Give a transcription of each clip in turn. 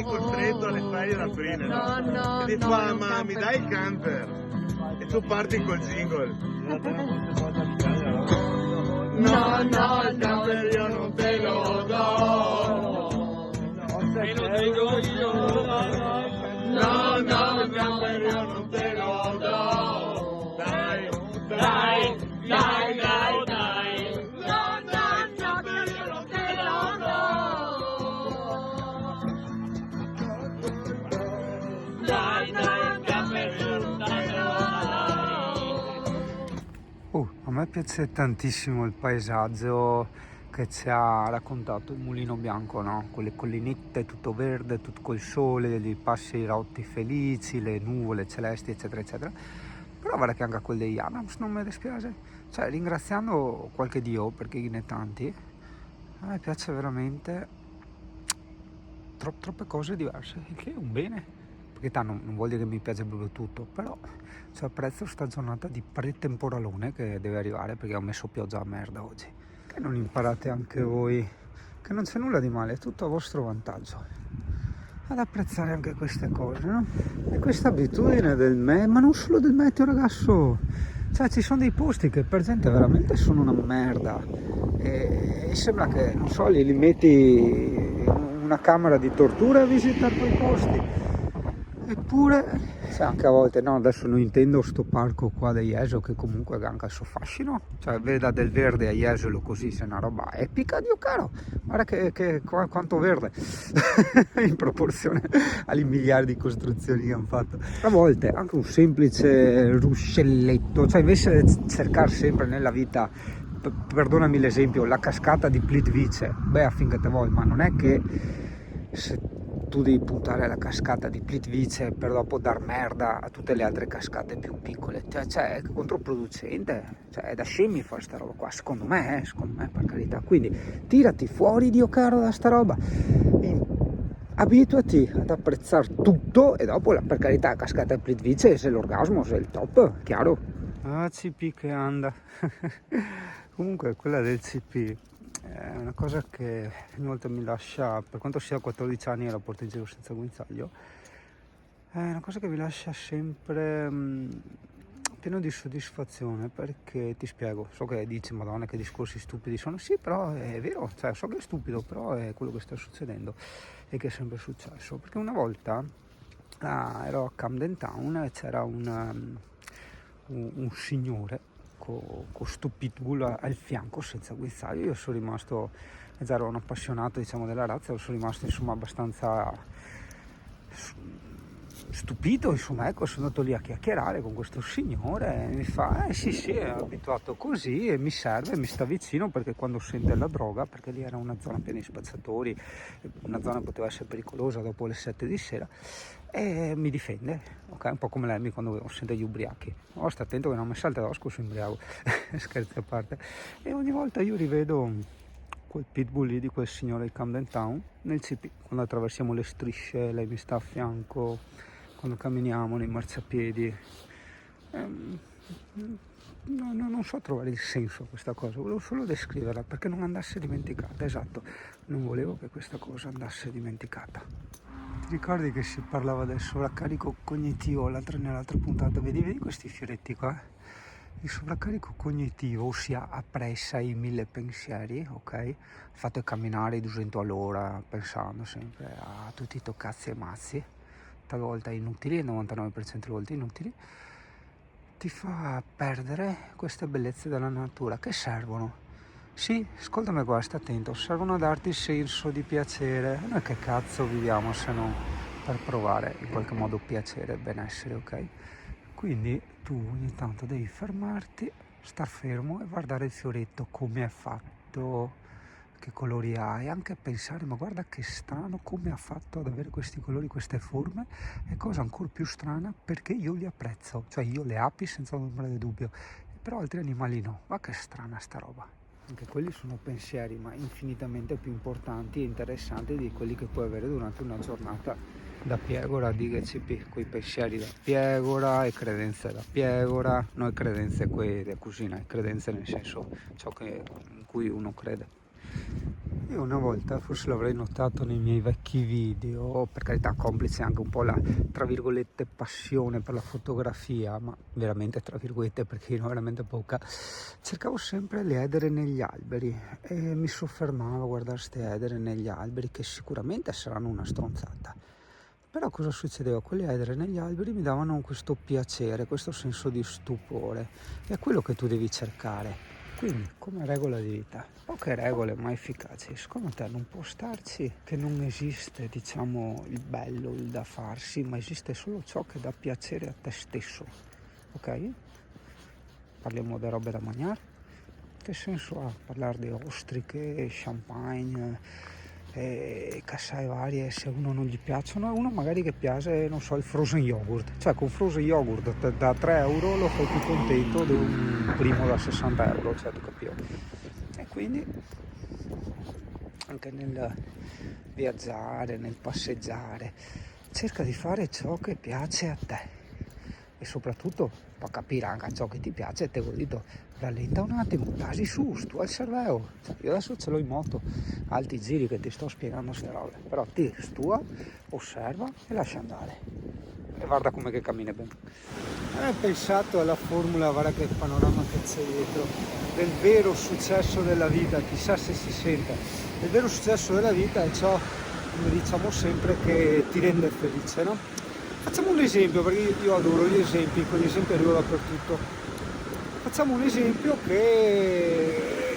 sei costretto alle ferie ad aprile, no? E ti fa, ma mi dai il camper? E tu parti col jingle. No, no, il camper io non te lo do. E lo dico io. No, no, il camper io non te lo do. Dai, dai, dai, dai, dai. No, no, il camper io non te lo do. Dai, dai, il camper io non te lo do. A me piace tantissimo il paesaggio che ci ha raccontato il Mulino Bianco, no? Con le collinette, tutto verde, tutto col sole, i passi rotti felici, le nuvole celesti, eccetera, eccetera. Però guarda che anche quel degli Adams non mi dispiace. Cioè, ringraziando qualche Dio, perché ne è tanti, a me piace veramente troppe cose diverse, il che è un bene. Perché non vuol dire che mi piace proprio tutto, però apprezzo sta giornata di pretemporalone che deve arrivare, perché ho messo pioggia a merda oggi. Che non imparate anche voi che non c'è nulla di male, è tutto a vostro vantaggio, ad apprezzare anche queste cose, no? E questa abitudine del ma non solo del meteo, ragazzo, cioè ci sono dei posti che per gente veramente sono una merda e sembra che, non so, li metti in una camera di tortura a visitare quei posti. Eppure, cioè anche a volte, no, adesso non intendo sto parco qua di Jesolo che comunque ha anche il suo fascino, cioè veda del verde a Jesolo così, se è una roba epica, Dio caro, guarda quanto verde in proporzione alle miliardi di costruzioni che hanno fatto. A volte anche un semplice ruscelletto, cioè invece di cercare sempre nella vita, perdonami l'esempio, la cascata di Plitvice, beh affinché te vuoi, ma non è che se tu devi puntare alla cascata di Plitvice per dopo dar merda a tutte le altre cascate più piccole, cioè è controproducente, cioè è da scemi fare sta roba qua, secondo me per carità. Quindi tirati fuori, Dio caro, da sta roba, abituati ad apprezzare tutto e dopo, per carità, la cascata di Plitvice se l'orgasmo, se è il top, chiaro. Ah, CP che anda. Comunque quella del CP è una cosa che inoltre mi lascia, per quanto sia 14 anni e la porto in giro senza guinzaglio, è una cosa che mi lascia sempre pieno di soddisfazione, perché ti spiego, so che dici madonna che discorsi stupidi sono, sì, però è vero, cioè so che è stupido, però è quello che sta succedendo e che è sempre successo, perché una volta ero a Camden Town e c'era un signore con sto pitbull al fianco senza guinzaglio. Io sono rimasto, già ero un appassionato diciamo della razza, sono rimasto insomma abbastanza stupito, insomma, ecco, sono andato lì a chiacchierare con questo signore e mi fa sì è abituato così e mi serve, mi sta vicino perché quando sente la droga, perché lì era una zona piena di spazzatori, una zona che poteva essere pericolosa dopo le 7 di sera, e mi difende, ok? Un po' come lei quando sente gli ubriachi. Oh, sta attento che non mi salta addosso se imbriaco. Scherzi a parte. E ogni volta io rivedo quel pitbull lì di quel signore di Camden Town nel CP, quando attraversiamo le strisce, lei mi sta a fianco, quando camminiamo nei marciapiedi. Non so trovare il senso a questa cosa, volevo solo descriverla perché non andasse dimenticata, esatto, non volevo che questa cosa andasse dimenticata. Ti ricordi che si parlava del sovraccarico cognitivo nell'altra puntata? Vedi questi fioretti qua? Il sovraccarico cognitivo, ossia appressa i 1000 pensieri, ok? Fate camminare i 200 all'ora pensando sempre a tutti i toccazzi e mazzi, talvolta inutili, il 99% delle volte inutili, ti fa perdere queste bellezze della natura che servono. Sì, ascoltami qua, stai attento, servono a darti il senso di piacere. Noi che cazzo viviamo se non per provare in qualche modo piacere e benessere, ok? Quindi tu ogni tanto devi fermarti, star fermo e guardare il fioretto, come è fatto, che colori ha, e anche pensare, ma guarda che strano come ha fatto ad avere questi colori, queste forme, e cosa ancora più strana, perché io li apprezzo, cioè io le api senza ombra di dubbio, però altri animali no, ma che strana sta roba. Anche quelli sono pensieri, ma infinitamente più importanti e interessanti di quelli che puoi avere durante una giornata da piegora di GCP, quei pensieri da piegora e credenze da piegora, non credenze qui da cucina, credenze nel senso ciò in cui uno crede. Io una volta, forse l'avrei notato nei miei vecchi video, per carità complice anche un po' la, tra virgolette, passione per la fotografia, ma veramente tra virgolette perché io ho veramente poca, cercavo sempre le edere negli alberi e mi soffermavo a guardare queste edere negli alberi che sicuramente saranno una stronzata. Però cosa succedeva? Quelle edere negli alberi mi davano questo piacere, questo senso di stupore, e è quello che tu devi cercare. Quindi, come regola di vita, poche regole ma efficaci. Secondo te non può starci che non esiste, diciamo, il bello, il da farsi, ma esiste solo ciò che dà piacere a te stesso, ok? Parliamo di robe da mangiare. Che senso ha parlare di ostriche, champagne e cassai varie se uno non gli piacciono? A uno magari che piace, non so, il frozen yogurt, cioè con frozen yogurt da 3 euro lo fai più contento di un primo da 60 euro, cioè tu capivo. E quindi anche nel viaggiare, nel passeggiare, cerca di fare ciò che piace a te e soprattutto per capire anche ciò che ti piace, te lo dico, rallenta un attimo, dasi su, stua il cervello. Cioè, io adesso ce l'ho in moto, alti giri che ti sto spiegando queste robe, però ti stua, osserva e lascia andare e guarda come che cammina bene. Hai pensato alla formula, guarda che panorama che c'è dietro, del vero successo della vita, chissà se si sente. Il vero successo della vita è ciò, come diciamo sempre, che ti rende felice, no? Facciamo un esempio, perché io adoro gli esempi, con gli esempi arrivo dappertutto. Facciamo un esempio che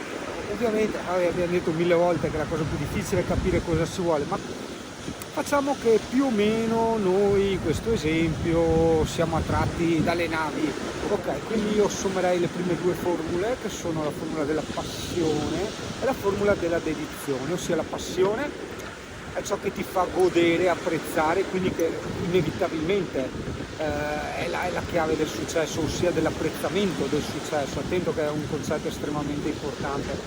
ovviamente abbiamo detto 1000 volte che è la cosa più difficile è capire cosa si vuole, ma facciamo che più o meno noi in questo esempio siamo attratti dalle navi, ok? Quindi io sommerei le prime due formule, che sono la formula della passione e la formula della dedizione, ossia la passione è ciò che ti fa godere, apprezzare, quindi che inevitabilmente è la chiave del successo, ossia dell'apprezzamento del successo. Attento che è un concetto estremamente importante,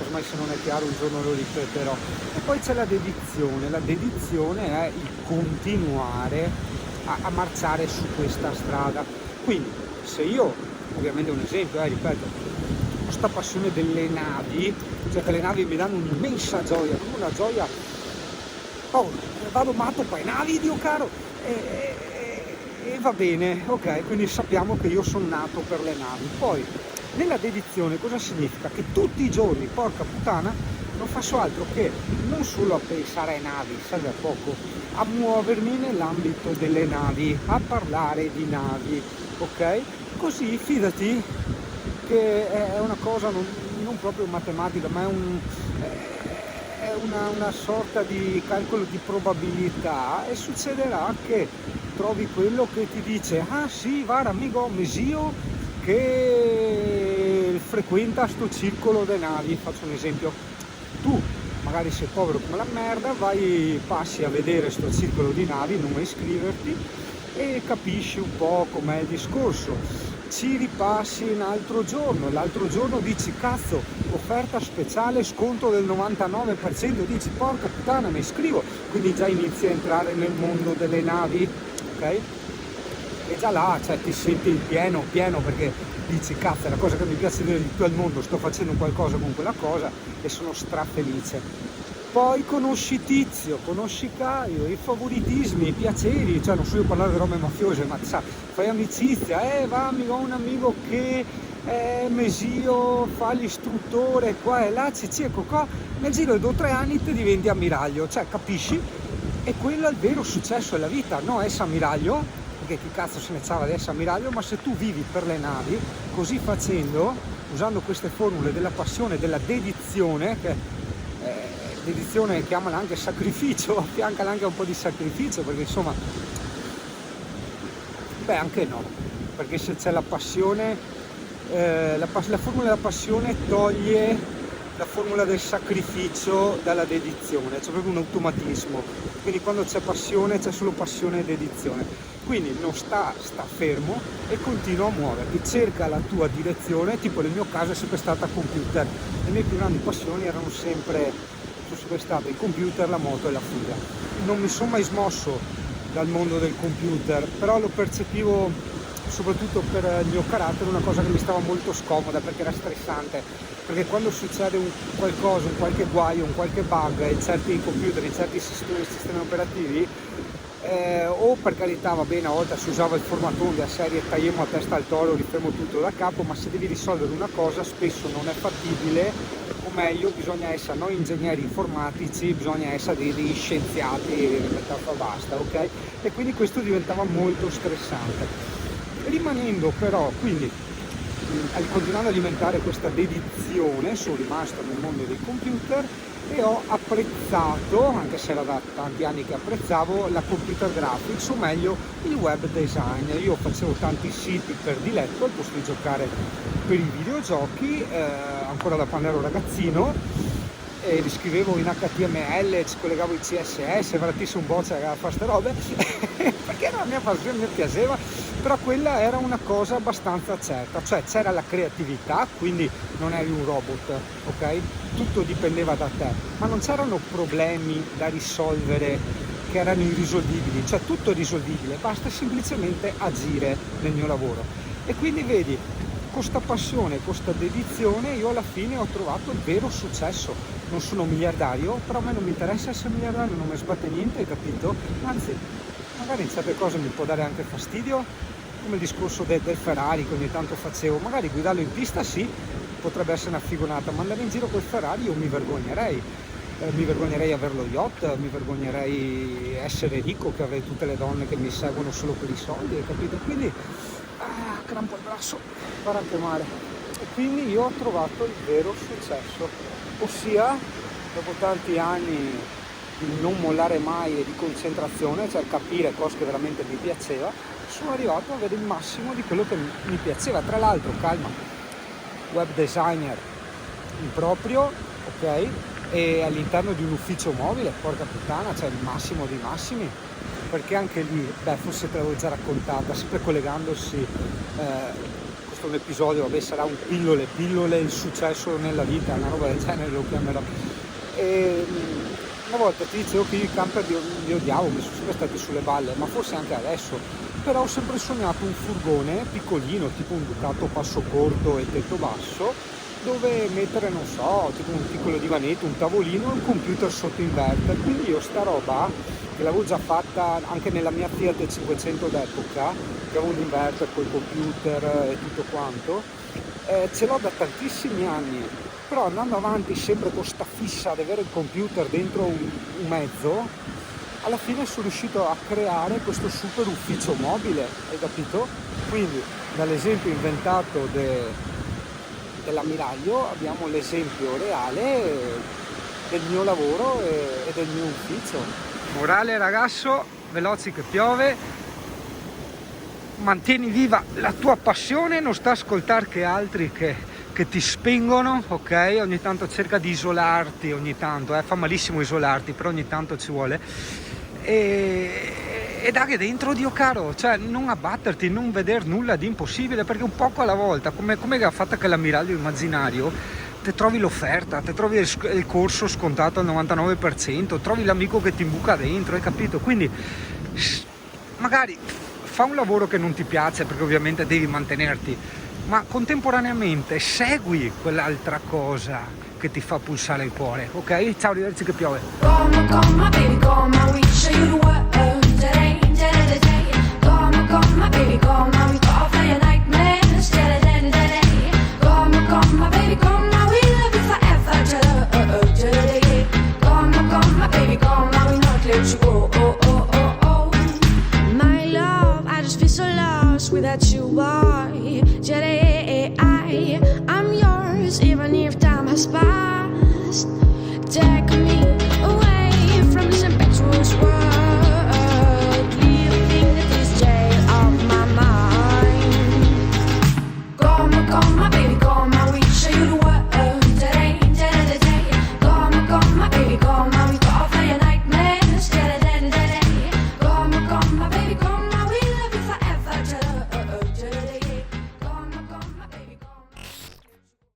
ormai se non è chiaro un giorno lo ripeterò. E poi c'è la dedizione è il continuare a marciare su questa strada. Quindi se io, ovviamente un esempio, ripeto, questa passione delle navi, cioè che le navi mi danno un'immensa gioia, una gioia. Oh, vado matto per le navi, Dio caro, e va bene, ok, quindi sappiamo che io sono nato per le navi. Poi, nella dedizione cosa significa? Che tutti i giorni, porca puttana, non faccio altro che non solo a pensare ai navi, serve a poco, a muovermi nell'ambito delle navi, a parlare di navi, ok? Così fidati che è una cosa non proprio matematica, ma è una sorta di calcolo di probabilità, e succederà che trovi quello che ti dice: ah sì, guarda amico mio che frequenta sto circolo dei navi. Faccio un esempio: tu magari sei povero come la merda, passi a vedere sto circolo di navi, non iscriverti, e capisci un po' com'è il discorso. Ci ripassi un altro giorno, l'altro giorno dici: cazzo, offerta speciale, sconto del 99%, dici porca puttana, mi iscrivo, quindi già inizi a entrare nel mondo delle navi, ok? E già là, cioè, ti senti pieno perché dici: cazzo, è la cosa che mi piace di più al mondo, sto facendo qualcosa con quella cosa e sono strafelice. Poi conosci Tizio, conosci Caio, i favoritismi, i piaceri, cioè non so io parlare di robe mafiose, ma sa, fai amicizia, va amico, ho un amico che è mesio, fa l'istruttore qua e là, ecco qua, nel giro di 2 o 3 anni ti diventi ammiraglio, cioè capisci? E quello è il vero successo della vita, no essere ammiraglio, perché chi cazzo se ne ciava di essere ammiraglio, ma se tu vivi per le navi, così facendo, usando queste formule della passione, della dedizione, che dedizione chiamala anche sacrificio, affiancala anche un po' di sacrificio, perché insomma, beh anche no, perché se c'è la passione, la formula della passione toglie la formula del sacrificio dalla dedizione, c'è proprio un automatismo, quindi quando c'è passione c'è solo passione e dedizione, quindi non sta fermo e continua a muoverti, cerca la tua direzione. Tipo nel mio caso è sempre stata computer, le mie più grandi passioni erano sempre state il computer, la moto e la fuga. Non mi sono mai smosso dal mondo del computer, però lo percepivo soprattutto per il mio carattere, una cosa che mi stava molto scomoda perché era stressante, perché quando succede qualcosa, un qualche guaio, un qualche bug in certi computer, in certi sistemi operativi, o per carità va bene, a volte si usava il formatone a serie tagliamo a testa al toro, rifermo tutto da capo, ma se devi risolvere una cosa spesso non è fattibile, o meglio bisogna essere noi ingegneri informatici, bisogna essere degli scienziati, basta, ok? E quindi questo diventava molto stressante. Rimanendo però, quindi continuando ad alimentare questa dedizione, sono rimasto nel mondo dei computer e ho apprezzato, anche se era da tanti anni che apprezzavo, la computer graphics, o meglio il web design. Io facevo tanti siti per diletto al posto di giocare per i videogiochi, ancora da quando ero ragazzino, e li scrivevo in HTML, ci collegavo il CSS, veramente un boccia a fare ste robe perché era la mia passione, mi piaceva, però quella era una cosa abbastanza certa, cioè c'era la creatività, quindi non eri un robot, ok? Tutto dipendeva da te, ma non c'erano problemi da risolvere che erano irrisolvibili, cioè tutto è risolvibile, basta semplicemente agire nel mio lavoro. E quindi vedi, con questa passione, con questa dedizione, io alla fine ho trovato il vero successo. Non sono miliardario, però a me non mi interessa essere miliardario, non mi sbatte niente, hai capito? Anzi, magari in certe cose mi può dare anche fastidio, come il discorso del Ferrari che ogni tanto facevo, magari guidarlo in pista sì, potrebbe essere una figonata, ma andare in giro col Ferrari io mi vergognerei avere lo yacht, mi vergognerei essere ricco, che avrei tutte le donne che mi seguono solo per i soldi, hai capito? Quindi crampo il braccio, fa anche male. E quindi io ho trovato il vero successo, ossia dopo tanti anni di non mollare mai e di concentrazione, cioè capire cosa che veramente mi piaceva, sono arrivato a avere il massimo di quello che mi piaceva. Tra l'altro, calma, web designer in proprio, ok? E all'interno di un ufficio mobile, porca puttana, cioè il massimo dei massimi, perché anche lì, forse te l'avevo già raccontata, sempre collegandosi, questo è un episodio, vabbè, sarà un pillole, il successo nella vita, una roba del genere lo chiamerò. E una volta ti dicevo che io i camper li odiavo, mi sono sempre stati sulle balle, ma forse anche adesso, però ho sempre sognato un furgone piccolino, tipo un Ducato passo corto e tetto basso, dove mettere, non so, tipo un piccolo divanetto, un tavolino e un computer sotto inverter. Quindi io sta roba, che l'avevo già fatta anche nella mia Fiat 500 d'epoca, che avevo un inverter col computer e tutto quanto, ce l'ho da tantissimi anni, però andando avanti sempre con sta fissa di avere il computer dentro un mezzo, alla fine sono riuscito a creare questo super ufficio mobile, hai capito? Quindi dall'esempio inventato dell'ammiraglio abbiamo l'esempio reale del mio lavoro e del mio ufficio. Morale ragazzo, veloci che piove, mantieni viva la tua passione, non sta a ascoltare che altri che ti spingono, ok? Ogni tanto cerca di isolarti, ogni tanto, fa malissimo isolarti, però ogni tanto ci vuole. E dai dentro, Dio caro, cioè non abbatterti, non veder nulla di impossibile, perché un poco alla volta, come ha fatto che l'ammiraglio immaginario, te trovi l'offerta, te trovi il corso scontato al 99%, trovi l'amico che ti imbuca dentro, hai capito? Quindi magari fa un lavoro che non ti piace, perché ovviamente devi mantenerti, ma contemporaneamente segui quell'altra cosa che ti fa pulsare il cuore, ok? Ciao, arrivederci che piove. Come baby, come, we show you the world. Come baby, come, we fall for your nightmares. Come baby, come, we love you forever. Come baby, come, we not let you go. My love, I just feel so lost without you, boy. I'm yours, even if time has passed. Take me